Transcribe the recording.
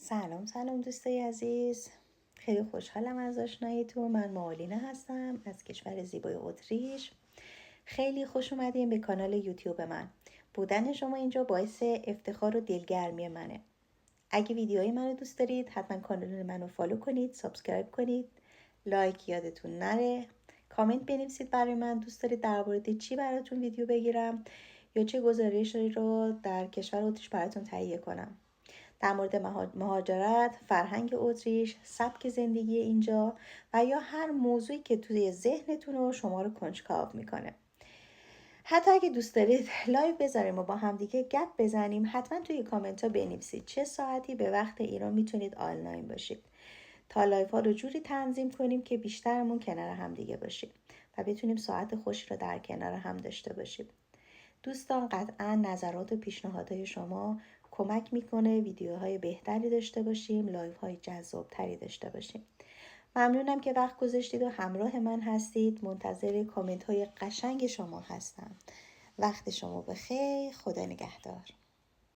سلام دوستای عزیز، خیلی خوشحالم از آشناییتون. من معالینه هستم از کشور زیبای اتریش. خیلی خوش اومدین به کانال یوتیوب من. بودن شما اینجا باعث افتخار و دلگرمی منه. اگه ویدیوهای منو دوست دارید حتما کانال منو فالو کنید، سابسکرایب کنید، لایک یادتون نره، کامنت بنویسید برای من دوست دارید در مورد چی براتون ویدیو بگیرم یا چه گزارشی رو در کشور اتریش براتون تهیه کنم. در مورد مهاجرت، فرهنگ اتریش، سبک زندگی اینجا و یا هر موضوعی که توی ذهنتون رو شما رو کنجکاو میکنه. حتی اگه دوست دارید لایو بذاریم و با همدیگه گپ بزنیم، حتما توی کامنت ها بنویسید چه ساعتی به وقت ایران میتونید آنلاین باشید تا لایو ها رو جوری تنظیم کنیم که بیشترمون کنار همدیگه باشیم و بتونیم ساعت خوشی رو در کنار هم داشته باشیم. دوستان قطعا نظرات و پیشنهادهای شما کمک میکنه ویدیوهای بهتری داشته باشیم، لایو های جذاب تری داشته باشیم. ممنونم که وقت گذاشتید و همراه من هستید. منتظر کامنت های قشنگ شما هستم. وقت شما بخیر. خدا نگهدار.